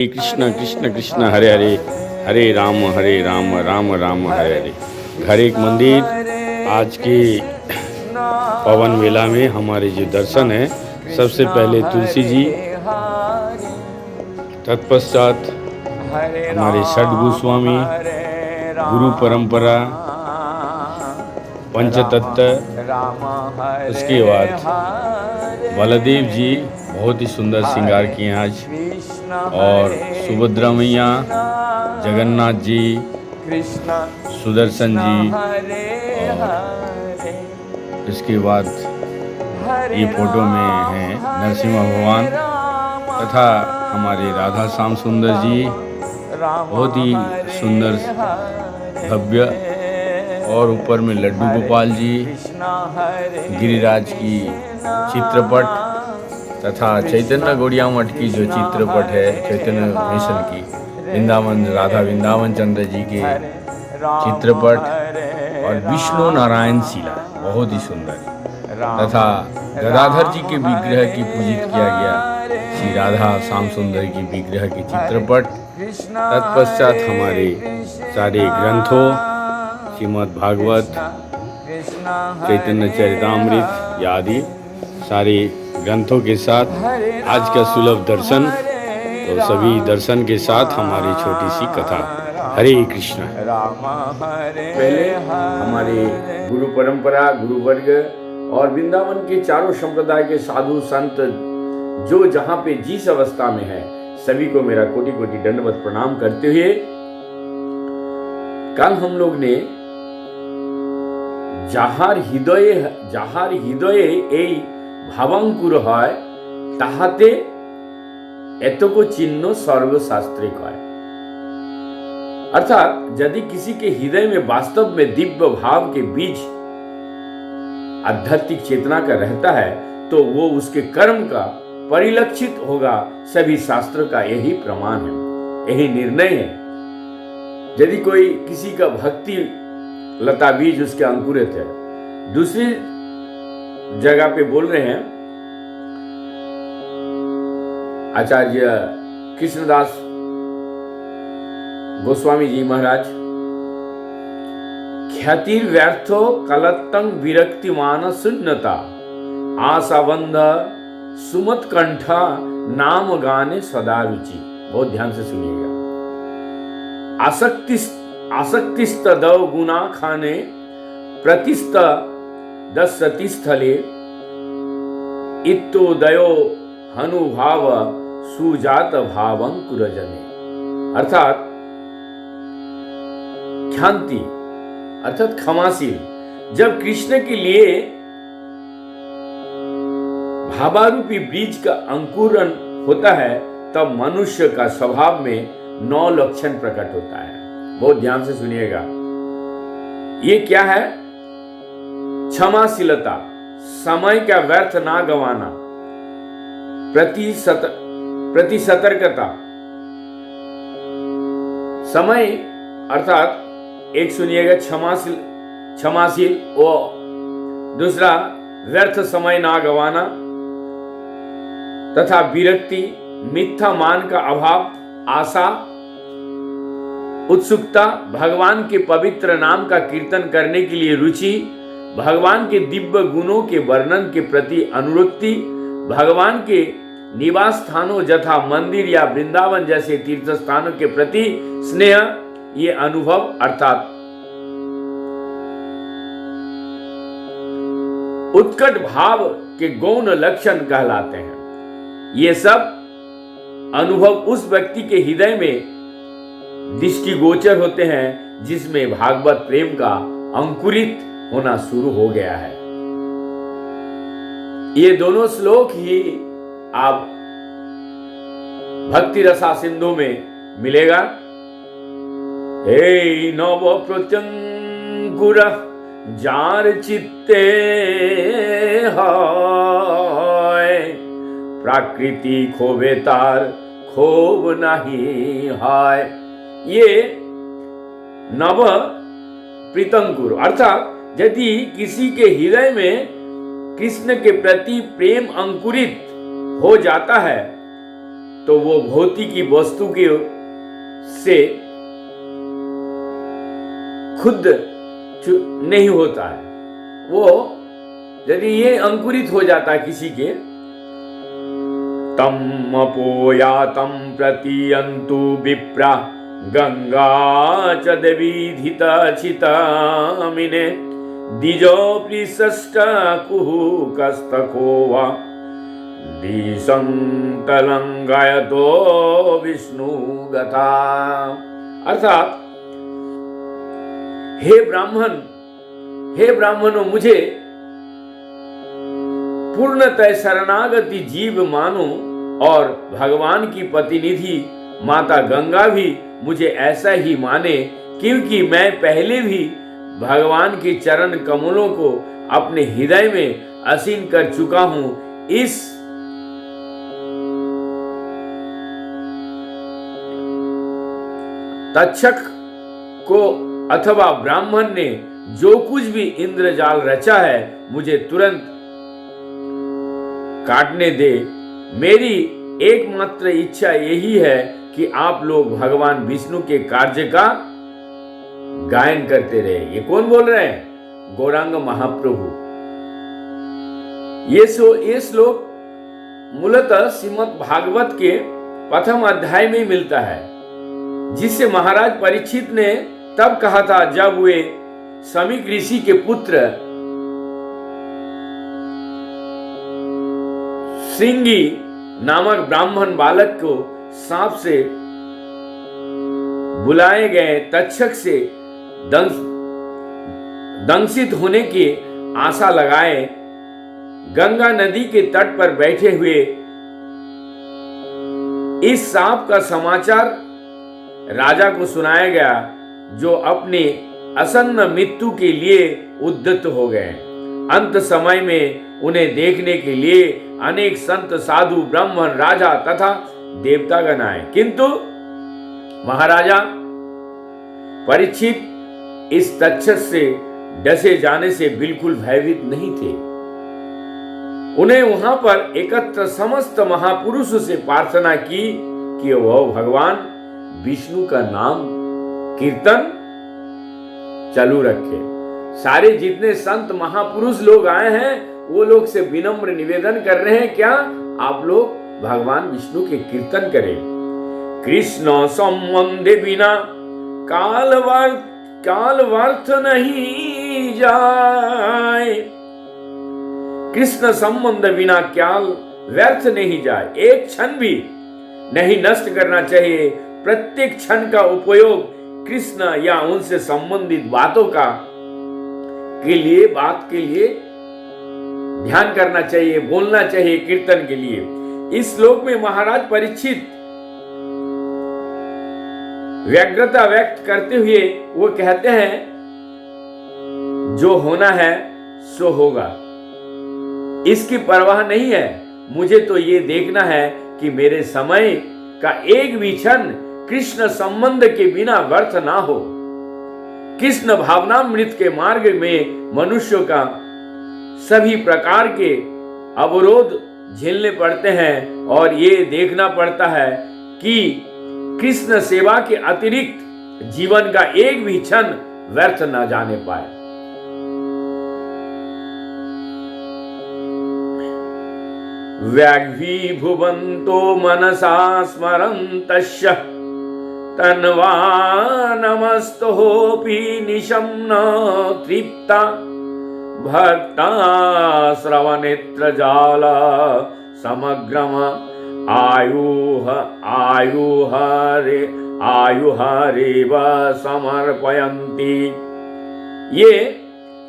कृष्ण कृष्ण कृष्ण हरे हरे, हरे राम राम राम हरे हरे। घर एक मंदिर। आज के पवन वेला में हमारे जो दर्शन है, सबसे पहले तुलसी जी, तत्पश्चात हमारे षड गोस्वामी, गुरु परंपरा, पंचतत्व, उसके बाद बलदेव जी बहुत ही सुंदर श्रृंगार किए आज, और सुभद्रा मैया, जगन्नाथ जी, सुदर्शन जी, और इसके बाद ये फोटो में हैं नरसिंह भगवान तथा हमारे राधा श्याम सुंदर जी, बहुत ही सुंदर भव्य, और ऊपर में लड्डू गोपाल जी, गिरिराज की चित्रपट तथा चैतन्य गौड़िया मठ की जो चित्रपट है, चैतन्य मिशन की, वृंदावन राधा वृंदावन चंद्र जी के चित्रपट, और विष्णु नारायण शिला बहुत ही सुंदर, तथा गदाधर जी के विग्रह की पूजित किया गया श्री राधा श्याम सुंदर की विग्रह के चित्रपट। तत्पश्चात हमारे सारे ग्रंथों, श्रीमद् भागवत, चैतन्य चरितामृत आदि सारे ग्रंथों के साथ आज का सुलभ दर्शन, तो सभी दर्शन के साथ हमारी छोटी सी कथा। हरे कृष्ण। पहले हमारे गुरु परंपरा, गुरु वर्ग और वृंदावन के चारों संप्रदाय के साधु संत जो जहां पे जिस अवस्था में है, सभी को मेरा कोटि कोटि दंडवत प्रणाम करते हुए, कल हम लोग ने যাহার হৃদয়ে এই ভাবাঙ্কুর হয় তাহাতে এতকো চিহ্ন सर्वशास्त्रे कय। अर्थात यदि किसी के हृदय में वास्तव में दिव्य भाव के बीज आध्यात्मिक चेतना का रहता है, तो वो उसके कर्म का परिलक्षित होगा। सभी शास्त्र का यही प्रमाण है, यही निर्णय है। यदि कोई किसी का भक्ति लता बीज उसके अंकुरित है, दूसरी जगह पे बोल रहे हैं आचार्य कृष्णदास गोस्वामी जी महाराज, ख्यातिर व्यर्थो कलत्तंग विरक्तिमान शून्यता आशाबंध सुमत कंठा नाम गाने सदा रुचि। बहुत ध्यान से सुनिएगा। आसक्तिस्त दव गुना खाने प्रतिस्त दशति स्थले इत्तोदयो हनुभाव सुजात भावंकुर जने। अर्थात ख्याति अर्थात क्षमाशील, जब कृष्ण के लिए भावारूपी बीज का अंकुरण होता है, तब मनुष्य का स्वभाव में 9 लक्षण प्रकट होता है। बहुत ध्यान से सुनिएगा। ये क्या है? क्षमाशीलता, समय का व्यर्थ ना गवाना, प्रति सतर्कता। समय अर्थात एक सुनिएगा क्षमाशील, और दूसरा व्यर्थ समय ना गवाना, तथा विरक्ति, मिथ्या मान का अभाव, आशा, उत्सुकता, भगवान के पवित्र नाम का कीर्तन करने के लिए रुचि, भगवान के दिव्य गुणों के वर्णन के प्रति अनुरक्ति, भगवान के निवास स्थानों यथा मंदिर या वृंदावन जैसे तीर्थ स्थानों के प्रति स्नेह, ये अनुभव अर्थात उत्कट भाव के गौण लक्षण कहलाते हैं। ये सब अनुभव उस व्यक्ति के हृदय में दृष्टिगोचर होते हैं जिसमें भागवत प्रेम का अंकुरित होना शुरू हो गया है। ये दोनों श्लोक ही आप भक्ति रसा सिंधु में मिलेगा। हे नव प्रत्यंकुर जार चित्ते है, प्रकृति खोवे तार खोब नहीं है। ये नव प्रीतंकुर, अर्थात यदि किसी के हृदय में कृष्ण के प्रति प्रेम अंकुरित हो जाता है, तो वो भौतिकी वस्तु के से खुद नहीं होता है। वो यदि ये अंकुरित हो जाता है किसी के, तम अपोयातम प्रतियंतु विप्रा गंगा च देवीधित चितामिने दिजो प्रिसष्ट कुहुकस्तको वा दिशंतलंगायतो विष्णु गता। अर्थात हे ब्राह्मणों, मुझे पूर्णतः शरणागति जीव मानो और भगवान की प्रतिनिधि माता गंगा भी मुझे ऐसा ही माने, क्योंकि मैं पहले भी भगवान के चरण कमलों को अपने हृदय में आसीन कर चुका हूं। इस तक्षक को अथवा ब्राह्मण ने जो कुछ भी इंद्रजाल रचा है मुझे तुरंत काटने दे। मेरी एकमात्र इच्छा यही है कि आप लोग भगवान विष्णु के कार्य का गायन करते रहे। ये कौन बोल रहे हैं? गौरांग महाप्रभु। ये श्लोक मूलतः श्रीमद् भागवत के प्रथम अध्याय में मिलता है, जिससे महाराज परीक्षित ने तब कहा था जब वे समीक ऋषि के पुत्र सिंगी नामक ब्राह्मण बालक को सांप से बुलाए गए तक्षक से दंशित होने की आशा लगाए गंगा नदी के तट पर बैठे हुए इस सांप का समाचार राजा को सुनाया गया, जो अपने आसन्न मृत्यु के लिए उद्यत हो गए। अंत समय में उन्हें देखने के लिए अनेक संत, साधु, ब्राह्मण, राजा तथा देवतागण आए, किंतु महाराजा परीक्षित इस तक्षक से डसे जाने से बिल्कुल भयभीत नहीं थे। उन्हें वहां पर एकत्र समस्त महापुरुषों से प्रार्थना की कि वह भगवान विष्णु का नाम कीर्तन चालू रखे। सारे जितने संत महापुरुष लोग आए हैं वो लोग से विनम्र निवेदन कर रहे हैं, क्या आप लोग भगवान विष्णु के कीर्तन करें। कृष्ण संबंधे बिना काल व्यर्थ नहीं जाए। कृष्ण संबंध बिना काल व्यर्थ नहीं जाए, एक क्षण भी नहीं नष्ट करना चाहिए। प्रत्येक क्षण का उपयोग कृष्ण या उनसे संबंधित बातों के लिए ध्यान करना चाहिए, बोलना चाहिए कीर्तन के लिए। इस श्लोक में महाराज परीक्षित व्यग्रता व्यक्त करते हुए वो कहते हैं, जो होना है सो होगा, इसकी परवाह नहीं है। मुझे तो ये देखना है कि मेरे समय का एक भी क्षण कृष्ण संबंध के बिना व्यर्थ ना हो। कृष्ण भावनामृत के मार्ग में मनुष्यों का सभी प्रकार के अवरोध झेलने पड़ते हैं और ये देखना पड़ता है कि कृष्ण सेवा के अतिरिक्त जीवन का एक भी क्षण व्यर्थ न जाने पाए। व्याघ्रीभुवन्तो मनसा स्मरन्तस्य तन्वा नमस्तोऽपि निशं न तृप्ता भक्ता श्रवनेत्रजाल समग्रम आयुहरेव समर्पयन्ति। ये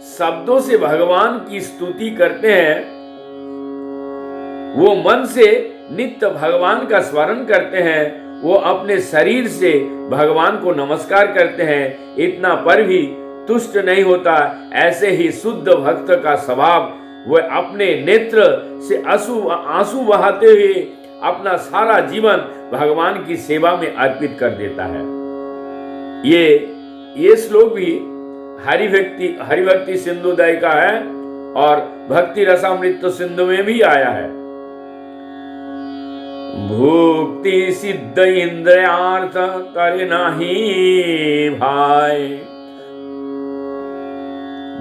शब्दों से भगवान की स्तुति करते हैं, वो मन से नित्य भगवान का स्मरण करते हैं, वो अपने शरीर से भगवान को नमस्कार करते हैं, इतना पर भी तुष्ट नहीं होता। ऐसे ही शुद्ध भक्त का स्वभाव, वह अपने नेत्र से आंसू बहाते हुए अपना सारा जीवन भगवान की सेवा में अर्पित कर देता है। ये श्लोक भी हरिभक्ति सिंधुदय का है और भक्ति रसामृत सिंधु में भी आया है। भुक्ति सिद्ध इंद्रियार्थ करे नाही भाई।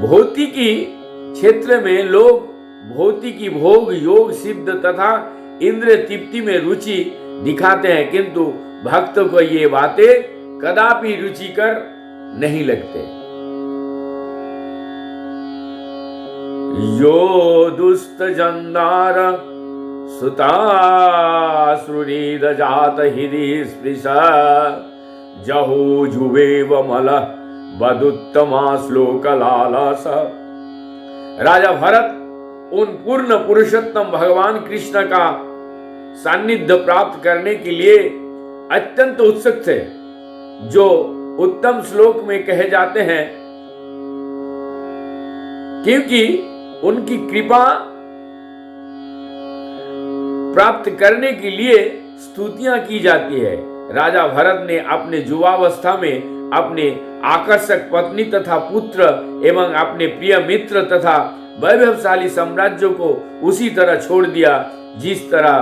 भौतिकी क्षेत्र में लोग भौतिकी भोग योग सिद्ध तथा इंद्रिय तृप्ति में रुचि दिखाते हैं, किंतु भक्त को ये बातें कदापि रुचिकर नहीं लगते। यो दुस्त जंदार सुताश्रुरीद जात हृदि स्पृश जहु जुवेव मल बदुत्तमा श्लोक लालस। राजा भरत उन पूर्ण पुरुषोत्तम भगवान कृष्ण का सान्निध्य प्राप्त करने के लिए अत्यंत उत्सुक थे, जो उत्तम श्लोक में कहे जाते हैं, क्योंकि उनकी कृपा प्राप्त करने के लिए स्तुतियां की जाती है। राजा भरत ने अपने युवावस्था में अपने आकर्षक पत्नी तथा पुत्र एवं अपने प्रिय मित्र तथा वैभवशाली साम्राज्य को उसी तरह छोड़ दिया जिस तरह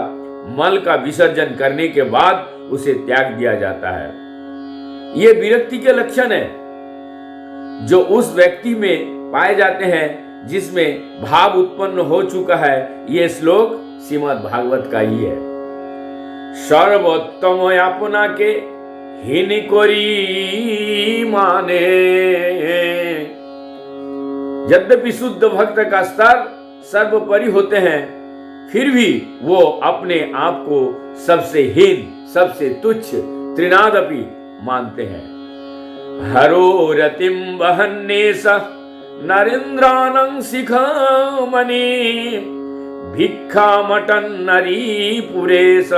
मल का विसर्जन करने के बाद उसे त्याग दिया जाता है। ये विरक्ति के लक्षण है जो उस व्यक्ति में पाए जाते हैं जिसमें भाव उत्पन्न हो चुका है। ये श्लोक श्रीमद् भागवत का ही है। सर्वोत्तम अपना के हीन कोरी माने। यद्यपि शुद्ध भक्त का स्तर सर्वोपरि होते हैं, फिर भी वो अपने आप को सबसे हीन, सबसे तुच्छ, त्रिनादपि मानते हैं। हरो रतिम वहन्नेस नरेंद्रानं शिखमणि भिक्षा मटन नरी पुरेश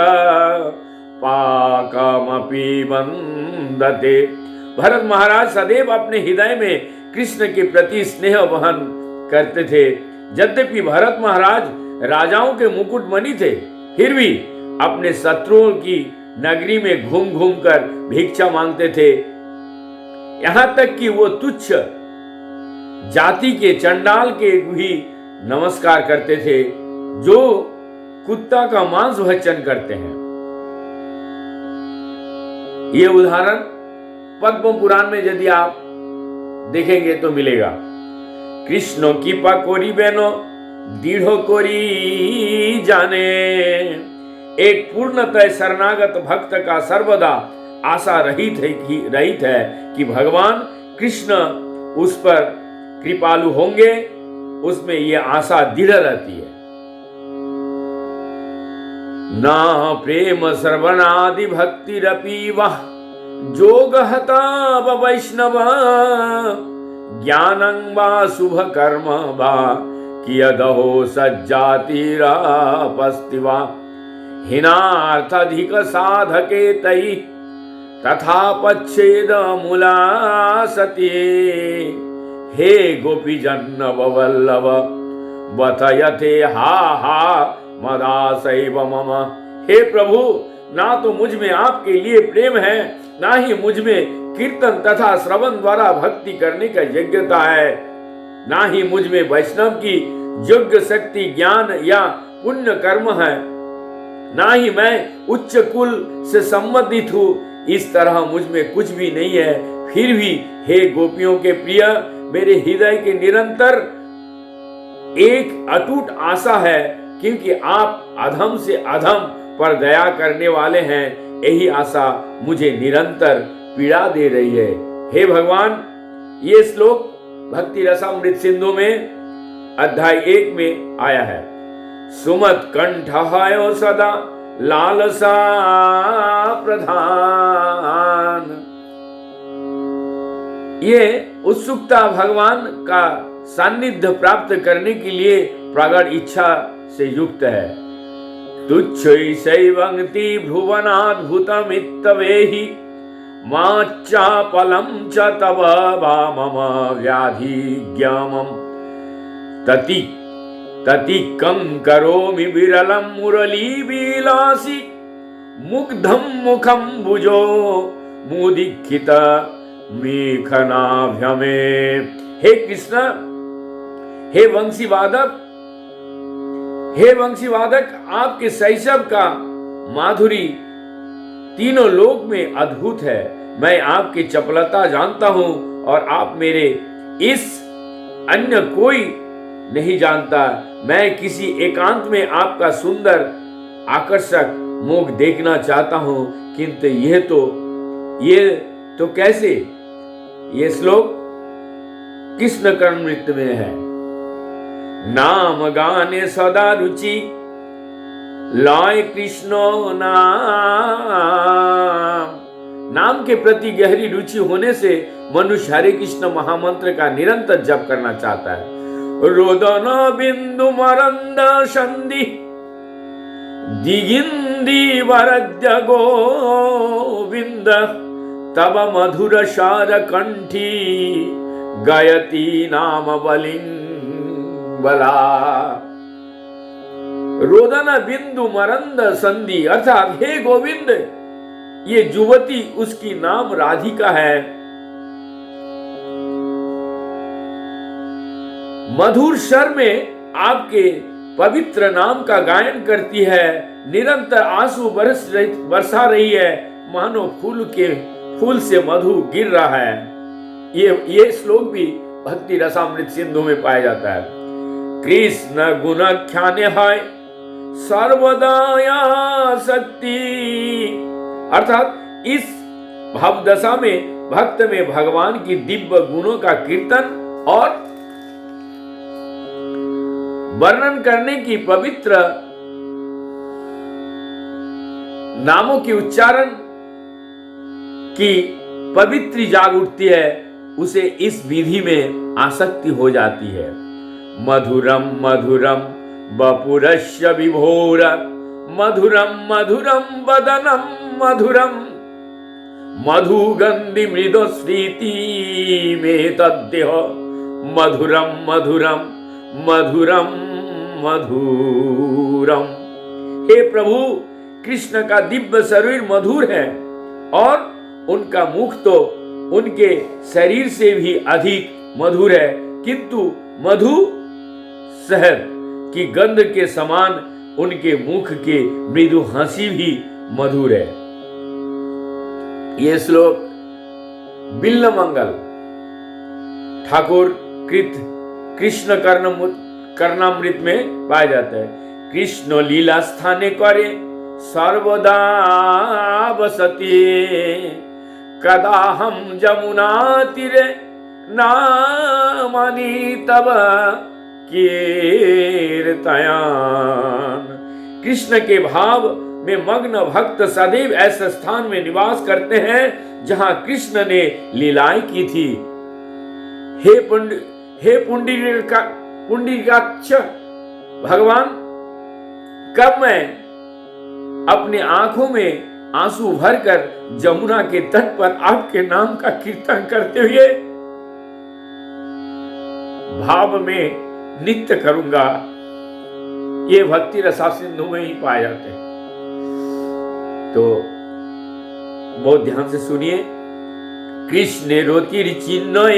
पाकमपि वंदते। भरत महाराज सदैव अपने हृदय में कृष्ण के प्रति स्नेह वहन करते थे। यद्यपि भरत महाराज राजाओं के मुकुटमणि थे, फिर भी अपने शत्रुओं की नगरी में घूम घूम कर भिक्षा मांगते थे। यहां तक कि वो तुच्छ जाति के चंडाल के भी नमस्कार करते थे, जो कुत्ता का मांस भक्षण करते हैं। ये उदाहरण पद्म पुराण में यदि आप देखेंगे तो मिलेगा। कृष्ण की पकोरी बहनो दृढ़ कोरी जाने। एक पूर्णतः शरणागत भक्त का सर्वदा आशा रहित है कि भगवान कृष्ण उस पर कृपालु होंगे, उसमें यह आशा दृढ़ रहती है। ना प्रेम श्रवणादि भक्तिरपि वह जोगहता वैष्णव ज्ञानं वा शुभ कर्म वा कियदहो सज्जातिरापस्तिवा हिनार्थधिक साधके तै तथा पच्छेद मूला सती। हे गोपी जन्नव वल्लभ बथयते हा हा मदासैव मम। हे प्रभु, ना तो मुझ में आपके लिए प्रेम है, ना ही मुझ में कीर्तन तथा श्रवण द्वारा भक्ति करने का योग्यता है, ना ही मुझ में वैष्णव की योग्य शक्ति ज्ञान या पुण्य कर्म है, ना ही मैं उच्च कुल से संबंधित हूँ। इस तरह मुझ में कुछ भी नहीं है। फिर भी हे गोपियों के प्रिय, मेरे हृदय के निरंतर एक अटूट आशा है, क्योंकि आप अधम से अधम पर दया करने वाले हैं। यही आशा मुझे निरंतर पीड़ा दे रही है। हे भगवान, ये श्लोक भक्ति रसामृत सिंधु में अध्याय 1 में आया है। सुमत कंठहायो सदा लालसा प्रधान। ये उत्सुकता भगवान का सान्निध्य प्राप्त करने के लिए प्रगाढ़ इच्छा से युक्त है। तुच्छैवंति भुवनाद्भुतमित्तवेहि माच्चापलं च तव वामम व्याधिज्ञमम् ततिकं करोमि विरलं मुरलीविलासि मुग्धं मुखं भुजो मुदीक्षित मेखनाभ्यमे। हे कृष्ण, हे वंशी वादक, आपके शैशव का माधुरी तीनों लोक में अद्भुत है। मैं आपकी चपलता जानता हूं और आप मेरे इस अन्य कोई नहीं जानता। मैं किसी एकांत में आपका सुंदर आकर्षक मुख देखना चाहता हूं, किंतु ये तो कैसे? ये श्लोक कृष्ण कर्मृत में है। नाम गाने सदा रुचि लय कृष्णो नाम के प्रति गहरी रुचि होने से मनुष्य हरे कृष्ण महामंत्र का निरंतर जप करना चाहता है। रोदन बिंदु मरंद संधि दिगिंदी वरद्य गोविंद तब मधुर शार कंठी गायती नाम बला। रोदन बिंदु मरंद संधि अर्थात हे गोविंद, ये युवती उसकी नाम राधिका है, मधुर स्वर में आपके पवित्र नाम का गायन करती है, निरंतर आंसू बरसा रही है, मानो फूल से मधु गिर रहा है। ये श्लोक भी भक्ति रसामृत सिंधु में पाया जाता है। कृष्ण गुण ख्याने है सर्वदाया शक्ति अर्थात इस भाव दशा में भक्त में भगवान की दिव्य गुणों का कीर्तन और वर्णन करने की पवित्र नामों के उच्चारण की पवित्री जाग उठती है, उसे इस विधि में आसक्ति हो जाती है। मधुरम मधुरम बपुरस्य विभोर मधुरम मधुरम वदनम मधुरम मधुगंधि मृदस्फीति में तद्देह मधुरम मधुरम मधुरम मधुरम। हे प्रभु, कृष्ण का दिव्य शरीर मधुर है और उनका मुख तो उनके शरीर से भी अधिक मधुर है, किंतु मधु शहद की गंध के समान उनके मुख के मृदु हंसी भी मधुर है। यह श्लोक बिल्ल मंगल ठाकुर कृत कृष्ण कर्णामृत में पाया जाता है। कृष्ण लीला स्थाने करे सर्वदा बसते कदा हम जमुना तीरे नामानी तब कीर्तयान। कृष्ण के भाव में मग्न भक्त सदैव ऐसे स्थान में निवास करते हैं जहां कृष्ण ने लीलाएं की थी। हे पुंडरीकाक्ष भगवान, कब मैं अपने आंखों में आंसू भरकर जमुना के तट पर आपके नाम का कीर्तन करते हुए भाव में नित्य करूंगा। ये भक्ति रसा सिंधु में ही पाए जाते हैं। तो बहुत ध्यान से सुनिए। कृष्ण रोतिर चिन्ह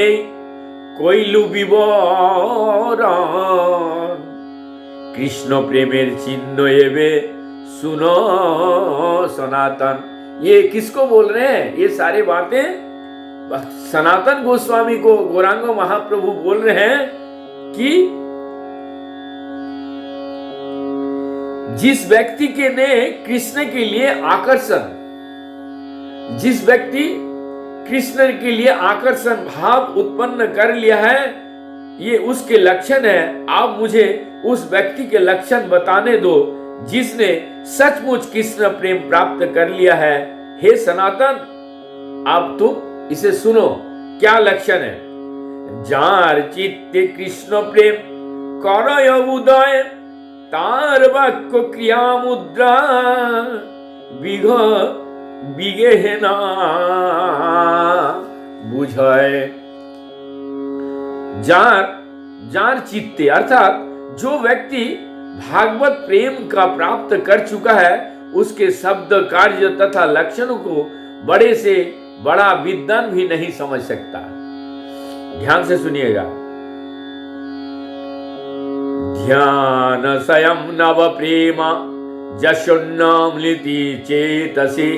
कोइलु विवरण कृष्ण प्रेमेर चिन्ह एवे सुनो सनातन। ये किसको बोल रहे हैं? ये सारे बातें सनातन गोस्वामी को गौरांग महाप्रभु बोल रहे हैं कि जिस व्यक्ति के ने कृष्ण के लिए आकर्षण, जिस व्यक्ति कृष्ण के लिए आकर्षण भाव उत्पन्न कर लिया है, ये उसके लक्षण है। आप मुझे उस व्यक्ति के लक्षण बताने दो जिसने सचमुच कृष्ण प्रेम प्राप्त कर लिया है। हे सनातन, आप तुम इसे सुनो, क्या लक्षण है? जार चित्ते कृष्ण प्रेम करय उदय तार वाक्य क्रिया मुद्रा बिगे ना बुझाए। जार चित्ते अर्थात जो व्यक्ति भागवत प्रेम का प्राप्त कर चुका है, उसके शब्द कार्य तथा लक्षणों को बड़े से बड़ा विद्वान भी नहीं समझ सकता। ध्यान से सुनिएगा। ध्यान स्वयं नव प्रेमा जशुन्नाम्लिति चेतसि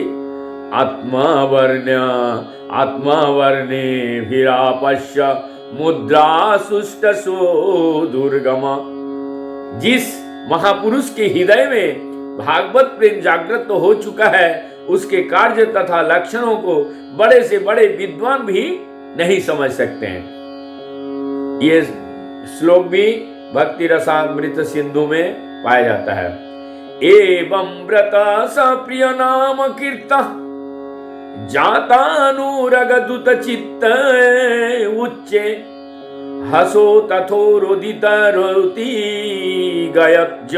आत्मावर्णे भिरापश्य मुद्रा सुष्टसो दुर्गम। जिस महापुरुष के हृदय में भागवत प्रेम जागृत हो चुका है, उसके कार्य तथा लक्षणों को बड़े से बड़े विद्वान भी नहीं समझ सकते हैं। ये श्लोक भी भक्ति रसामृत सिंधु में पाया जाता है। एवं व्रत सप्रिय नाम कीर्त जातानुरगदुत चित्त उच्चे हसो तथोरोदित रोति गयज्ज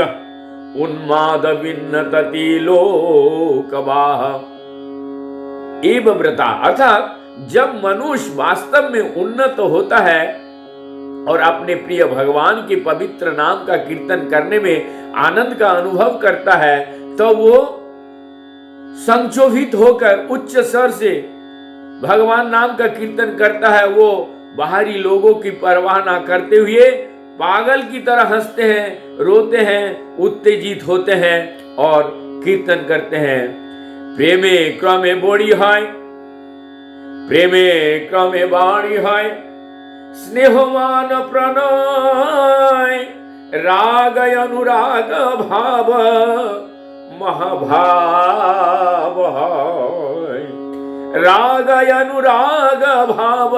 उन्माद विन्नतति लोकवाह। एव व्रता अर्थात जब मनुष्य वास्तव में उन्नत होता है और अपने प्रिय भगवान के पवित्र नाम का कीर्तन करने में आनंद का अनुभव करता है, तो वो संक्षोभित होकर उच्च स्वर से भगवान नाम का कीर्तन करता है। वो बाहरी लोगों की परवाह ना करते हुए पागल की तरह हंसते हैं, रोते हैं, उत्तेजित होते हैं और कीर्तन करते हैं। प्रेमे क्रमे बोड़ी है, प्रेमे क्रमे बाणी है, स्नेहमान प्रणय राग अनुराग भाव महाभाव है, राग अनुराग भाव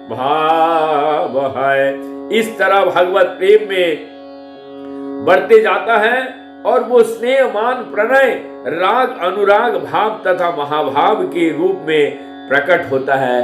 महाभाव है। इस तरह भगवत प्रेम में बढ़ते जाता है और वो स्नेह मान प्रणय राग अनुराग भाव तथा महाभाव के रूप में प्रकट होता है।